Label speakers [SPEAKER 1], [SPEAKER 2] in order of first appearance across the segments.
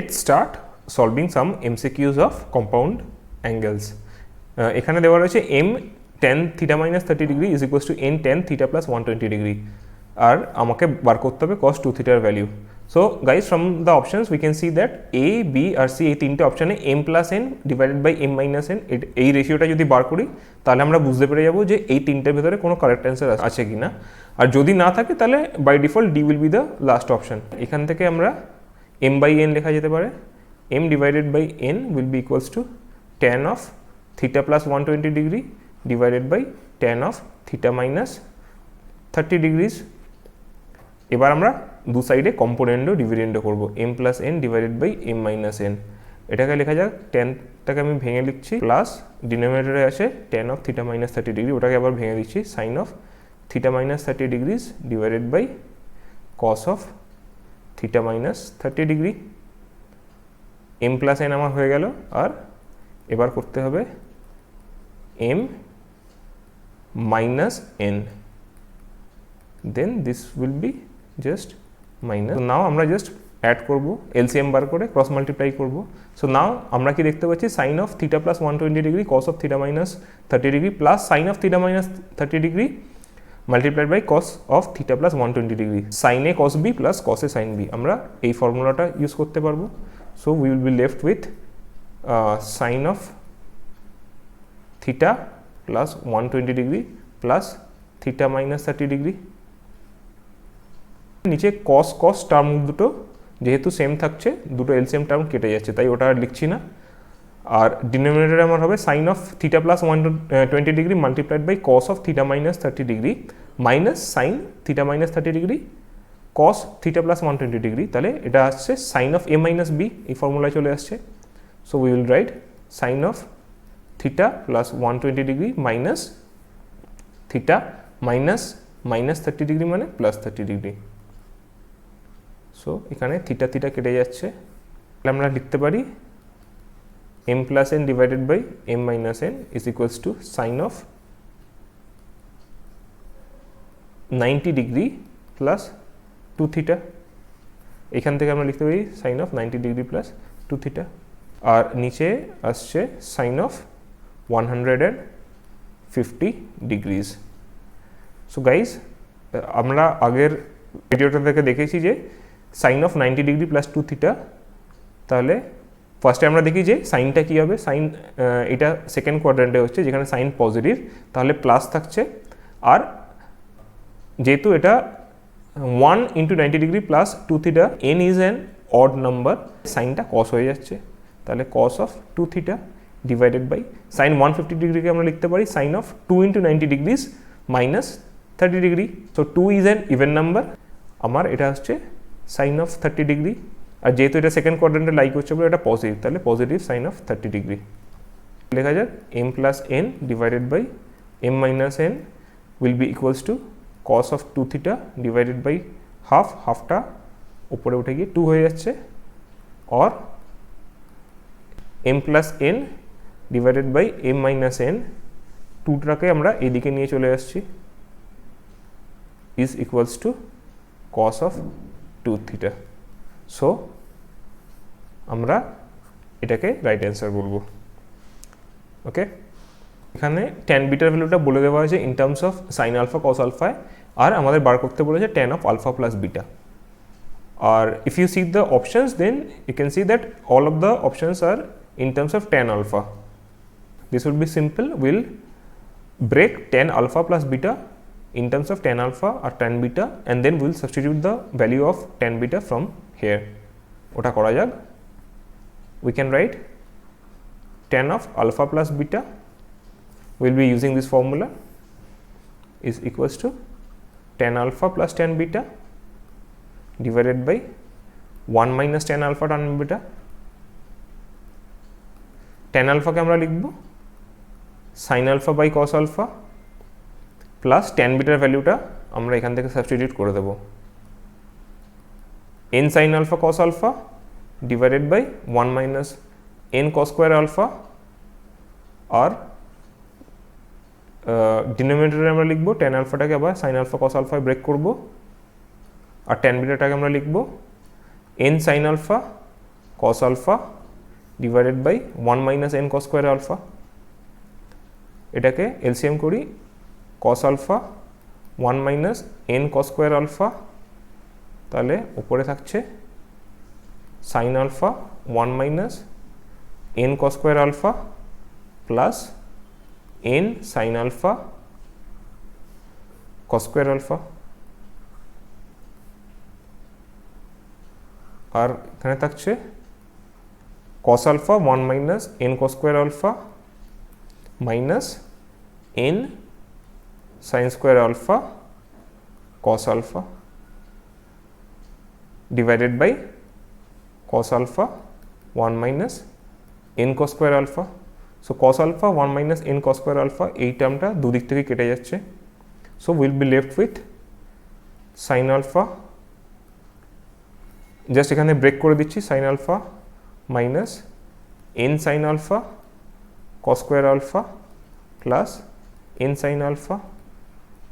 [SPEAKER 1] Let's start solving some MCQs of compound angles. এখানে দেওয়া রয়েছে m tan theta minus 30 degree is equals to n tan theta plus 120 degree আর আমাকে বার করতে হবে cos 2 theta এর value. So guys, from the options we can see that A, B আর C এই তিনটে অপশনে m plus n divided by m minus n এই রেশিওটা যদি বার করি তাহলে আমরা বুঝতে পেরে যাব যে এই তিনটের ভেতরে কোনো কারেক্ট অ্যান্সার আছে কিনা, আর যদি না থাকে তাহলে by default D will be the last option। এখান থেকে আমরা m by n লেখা যেতে পারে, m divided by n will be equals to tan of theta plus 120 degree divided by tan of theta minus 30 degrees। এবার আমরা দু সাইডে কম্পোনেন্টও ডিভিডেন্ডও করব, m plus n divided by m minus n। এটাকে লেখা যাক, tanটাকে আমি ভেঙে লিখছি, প্লাস ডিনোমিনেটরে আছে tan of theta minus 30 degree, ওটাকে আবার ভেঙে দিচ্ছি sin of theta minus 30 degrees divided by cos of theta minus 30 degree। m plus n আমার হয়ে গেল, আর এবার করতে হবে m minus n, then this will be just minus। so now আমরা just অ্যাড করব, LCM বার করে ক্রস মাল্টিপ্লাই করব। সো নাও আমরা কি দেখতে পাচ্ছি, sin of theta plus 120 degree cos of theta minus 30 degree plus sin of theta minus 30 degree multiplied by cos of theta plus 120 degree, sin a cos b plus cos a sin b। আমরা এই ফর্মুলাটা use করতে পারবো। So we will be left with sin of theta plus 120 degree plus theta minus 30 degree। নিচে cos cos term দুটো যেহেতু same থাকছে, দুটো এলসিএম টার্ম কেটে যাচ্ছে, তাই ওটা আর লিখছি না। আর ডিনোমিনেটরে আমার হবে sin of theta plus 120 degree multiplied by cos of theta minus 30 degree minus sin theta minus 30 degree cos theta plus 120 degree। তাহলে এটা আসছে sin of a minus b, এই ফর্মুলায় চলে আসছে। So we will write sin of theta plus 120 degree minus theta minus minus 30 degree মানে plus 30 degree। So এখানে theta theta কেটে যাচ্ছে, তাহলে আমরা লিখতে পারি m plus n divided by m minus n is equals to sin of 90 degree plus 2 theta। এখান থেকে আমরা লিখতে পারি sin of 90 degree plus 2 theta, আর নিচে আসছে sin of 150 degrees। So guys, আমরা আগের ভিডিওটা থেকে দেখেছি যে sin of 90 degree plus 2 theta, তাহলে ফার্স্টে আমরা দেখি যে সাইনটা কী হবে। সাইন এটা সেকেন্ড কোয়াড্রেন্টে হচ্ছে, যেখানে সাইন পজিটিভ, তাহলে প্লাস থাকছে। আর যেহেতু এটা 1 into 90 degree plus 2 theta, n is an odd number, সাইনটা cos হয়ে যাচ্ছে, তাহলে cos of 2 theta divided by sin 150 ডিগ্রিকে আমরা লিখতে পারি sin of 2 into 90 degrees minus 30 degree। So 2 is an even number, আমার এটা হচ্ছে sin of 30 degree, আর যেহেতু এটা সেকেন্ড কোয়াড্রেন্টে লাইক হচ্ছে বলে এটা পজিটিভ, তাহলে পজিটিভ sin of 30 degree। লেখা যাক m plus n divided by m minus n will be equals to cos of 2 theta divided by half, হাফটা উপরে উঠে গিয়ে 2 হয়ে যাচ্ছে, और m plus n divided by m minus n, 2টাকে আমরা এদিকে নিয়ে চলে আসছি, is equals to cos of 2 theta। So আমরা এটাকে রাইট অ্যান্সার বলবো। ওকে, এখানে ট্যান বিটার ভ্যালুটা বলে দেওয়া হয়েছে in terms of sine alpha cos alpha, আর আমাদের বার করতে বলেছে tan of alpha plus beta. আর if you see the options, then you can see that all of the options are in terms of tan alpha. This will be simple, will break tan alpha plus beta in terms of tan alpha or tan beta, and then we will substitute the value of tan beta from here। ওটা করা যাক। we can write tan of alpha plus beta, we will be using this formula, is equals to tan alpha plus tan beta divided by 1 minus tan alpha tan beta। tan alpha কে আমরা লিখব sin alpha by cos alpha plus tan bitter ভ্যালুটা আমরা এখান থেকে substitute করে দেব, n sin alpha cos alpha divided by 1 minus n cos square alpha, আর ডিনোমিনেটরে আমরা লিখব tan আলফাটাকে আবার sin alpha cos alpha break করব, আর ট্যান বিটাটাকে আমরা লিখব n sin alpha cos alpha divided by 1 minus n cos square alpha, এটাকে LCM করি cos alpha 1 minus n cos square alpha, তাহলে উপরে থাকছে sin alpha 1 minus n cos square alpha plus n sin alpha cos square alpha, আর এখানে থাকছে cos alpha 1 minus n cos square alpha minus n sin square alpha cos alpha divided by cos alpha 1 minus n cos square alpha. So cos alpha 1 minus n cos square alpha এই টার্মটা দুদিক থেকে কেটে যাচ্ছে, so we'll be left with sin alpha, just এখানে break করে দিচ্ছি, sin alpha minus n sin alpha cos square alpha plus n sin alpha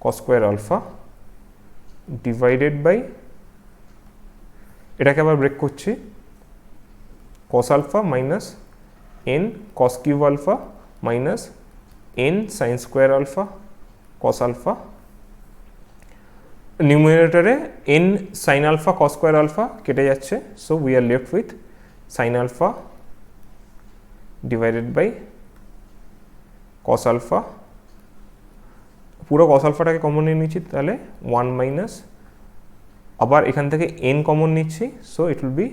[SPEAKER 1] cos square alpha divided by, এটাকে আবার ব্রেক করছি, cos alpha minus n cos cube alpha minus n sin square alpha cos alpha, নিউমারেটরে n sin alpha cos square alpha কেটে যাচ্ছে, so we are left with sin alpha divided by cos alpha, পুরো cos alphaটাকে common নিয়ে নিচ্ছি, তাহলে 1 minus, আবার এখান থেকে n common নিচ্ছি, so it will be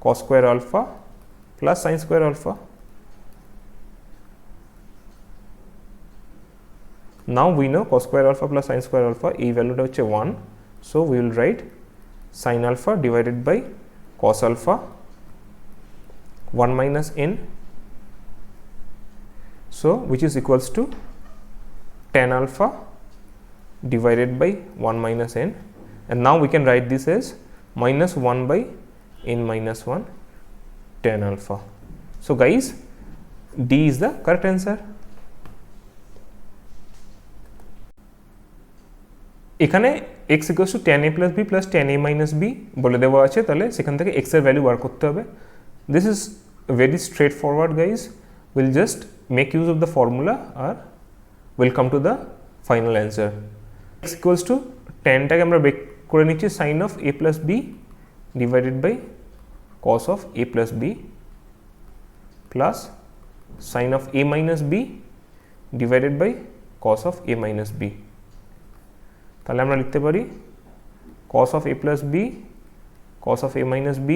[SPEAKER 1] cos square alpha plus sin square alpha. Now we know cos square alpha plus sin square alpha এই ভ্যালুটা হচ্ছে 1, so we will write sin alpha divided by cos alpha 1 minus n, so which is equals to tan alpha divided by 1 minus n, and now we can write this as minus 1 by n minus 1 tan alpha. So guys, D is the correct answer. এখানে x equals to tan a plus b plus tan a minus b বলে দেওয়া আছে, তাহলে সেখান থেকে x এর value বার করতে হবে। This is very straightforward guys, we'll just make use of the formula or we'll come to the final answer. X equals to tan টাকে আমরা ব্রেক করে নিচ্ছি sin of a plus b divided by cos of a plus b plus sin of a minus b divided by cos of a minus b, তাহলে আমরা লিখতে পারি cos of a plus b cos of a minus b,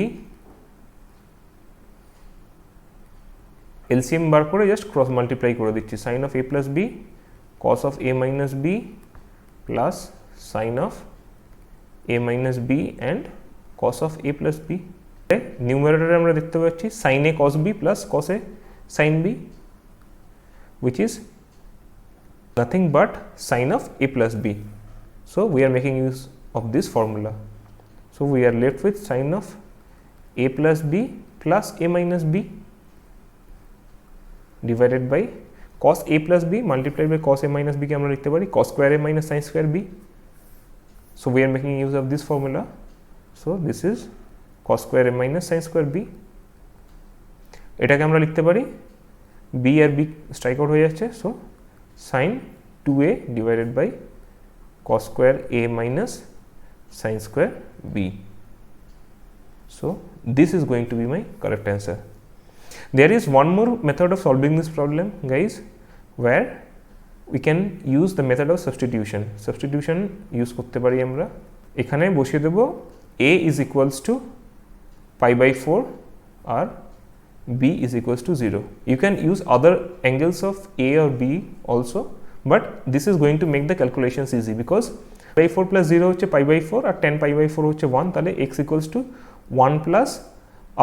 [SPEAKER 1] LCM বার করে just cross multiply করে দিচ্ছি, sin of a plus b cos of a minus b plus sin of a minus b and cos of a plus b. নিউমারেটরে আমরা দেখতে পাচ্ছি sin a cos b plus cos a sin b, which is nothing but sin of a plus b. So we are making use of this formula. So we are left with sin of a plus b plus a minus b divided by cos a plus b multiplied by cos a minus b কে আমরা লিখতে পারি cos square a minus sin square b. So we are making use of this formula. So this is cos square a minus sin square b. এটাকে আমরা লিখতে পারি b আর b strike out হয়ে যাচ্ছে, so sin 2a divided by cos square a minus sin square b. So this is going to be my correct answer. There is one more method of solving this problem guys, where we can use the method of substitution. Substitution use করতে পারি আমরা, এখানে বসিয়ে দেব a is equals to pi by 4 or b is equals to 0. You can use other angles of a or b also, but this is going to make the calculations easy because pi by 4 plus 0 হচ্ছে pi by 4 R tan pi by 4 হচ্ছে 1, তাহলে x equals to 1 plus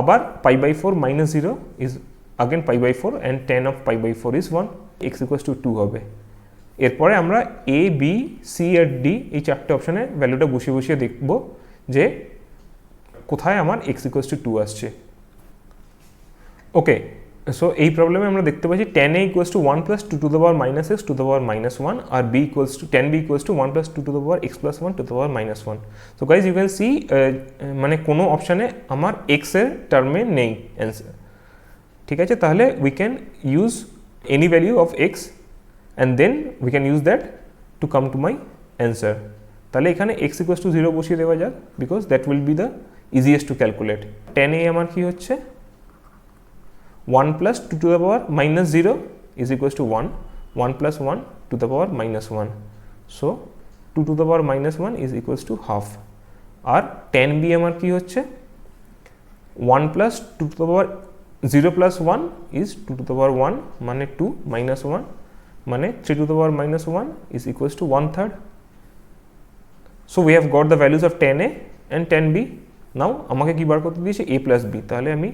[SPEAKER 1] আবার pi by 4 minus 0 is again pi by 4 and tan of pi by 4 is 1, x equals to 2 হবে। এরপরে আমরা a b c R d এই চারটে অপশনে ভ্যালুটা বসিয়ে বসিয়ে দেখব যে কোথায় আমার x equals to 2 আসছে। ওকে, সো এই প্রবলেমে আমরা দেখতে পাচ্ছি tan a equals to 1 plus 2 to the power minus x to the power minus 1 আর b equals to tan b equals to 1 plus 2 to the power x plus 1 to the power minus 1. So guys you can see মানে কোনো অপশানে আমার x এর টার্মে নেই answer. ঠিক আছে, তাহলে we can use any value of x and then we can use that to come to my answer. তাহলে এখানে x ইকুয়ালস টু 0 বসিয়ে দেওয়া যাক because that will be the easiest to calculate. tan a আমার কি হচ্ছে 1 plus 2 to the power minus 0 is equals to 1. 1 plus 1 to the power minus 1. So 2 to the power minus 1 is equals to half. R tan b আমার কি হচ্ছে 1 plus 2 to the power 0 plus 1 is 2 to the power 1 মানে 2 minus 1 মানে 3 to the power minus 1 is equals to 1/3. So we have got the values of tan a and tan b. Now আমাকে কি বার করতে দিয়েছে a plus b. তাহলে আমি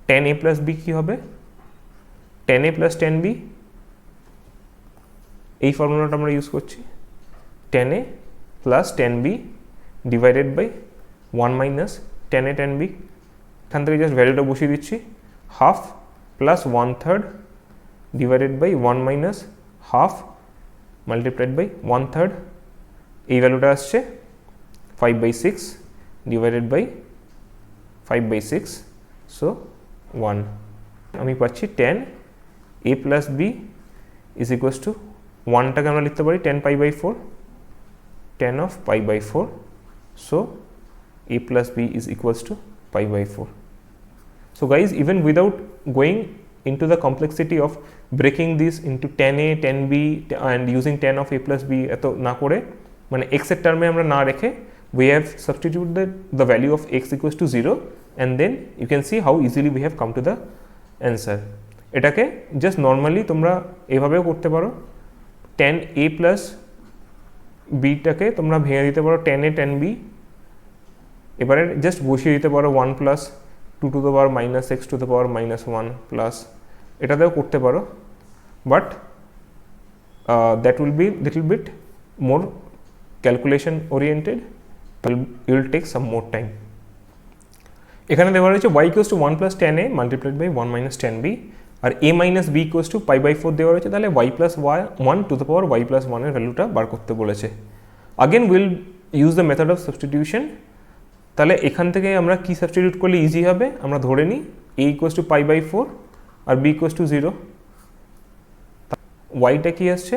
[SPEAKER 1] tan a plus b কি হবে tan a plus tan b, এই ফর্মুলাটা আমরা ইউজ করছি tan a plus tan b divided by 1 minus tan a tan b. এখান থেকে জাস্ট ভ্যালুটা বসিয়ে দিচ্ছি half plus 1/3 divided by 1 minus half multiplied by 1/3. এই ভ্যালুটা আসছে 5/6 ডিভাইডেড বাই 5/6. সো 1 আমি পাচ্ছি tan a plus b is equals to 1টাকে আমরা লিখতে পারি tan pi by 4 tan of pi by 4. So a plus b is equals to pi by 4. So guys, even without going into the complexity of breaking this into tan a tan b and using tan of a plus b এত না করে মানে x এর টার্মে আমরা না রেখে we have substituted the value of x equals to 0 and then you can see how easily we have come to the answer. এটাকে জাস্ট নর্মালি তোমরা এভাবেও করতে পারো tan a plus b টাকে তোমরা ভেঙে দিতে পারো tan a tan b, এবারে জাস্ট বসিয়ে দিতে পারো 1 plus 2 to the power minus x to the power minus 1 plus এটাতেও করতে পারো, but that will be little bit more calculation oriented, it will take some more time. এখানে দেওয়া রয়েছে y equals to 1 plus tan a multiplied by 1 minus tan b R a minus b equals to pi by 4 দেওয়া রয়েছে, তাহলে y plus 1 to the power y plus 1 এর ভ্যালুটা বার করতে বলেছে. again we'll use the method of substitution. তাহলে এখান থেকে আমরা কি সাবস্টিটিউট করলে ইজি হবে, আমরা ধরে নিই a equals to pi by 4 R b equals to 0. yটা কি আসছে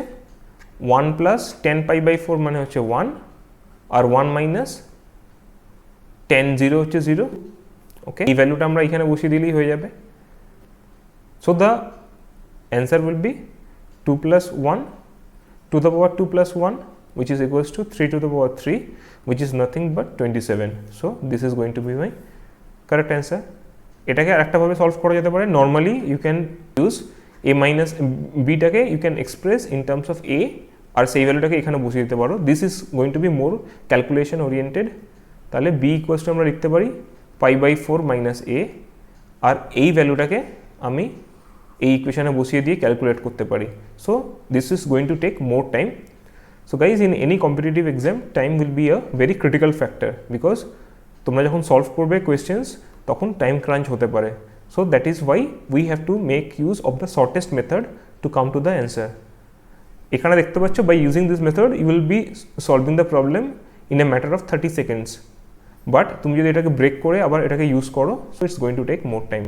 [SPEAKER 1] 1 plus tan pi by 4 মানে হচ্ছে 1 আর 1 minus tan 0 হচ্ছে 0. ওকে, এই ভ্যালুটা আমরা এখানে বসিয়ে দিলেই হয়ে যাবে. So the answer will be 2 plus 1 to the power 2 plus 1 which is equals to 3 to the power 3 which is nothing but 27. So this is going to be my correct answer. এটাকে আরেকটা ভাবে সলভ করা যেতে পারে. Normally you can use a minus bটাকে you can express in terms of a আর সেই ভ্যালুটাকে এখানে বসিয়ে দিতে পারো. This is going to be more calculation oriented. তাহলে b ইকুয়ালস টু আমরা লিখতে পারি pi by 4 minus a আর এই ভ্যালুটাকে আমি এই ইকুয়েশনে বসিয়ে দিয়ে ক্যালকুলেট করতে পারি. So this is going to take more time. So guys in any competitive exam time will be a very critical factor because তোমরা যখন সলভ করবে কোয়েশ্চেন্স তখন টাইম ক্রাঞ্চ হতে পারে. So that is why we have to make use of the shortest method to come to the answer. এখানে দেখতে পাচ্ছ by using this method you will be solving the problem in a matter of 30 seconds. But তুমি যদি এটাকে break করে আবার এটাকে use করো so it's going to take more time.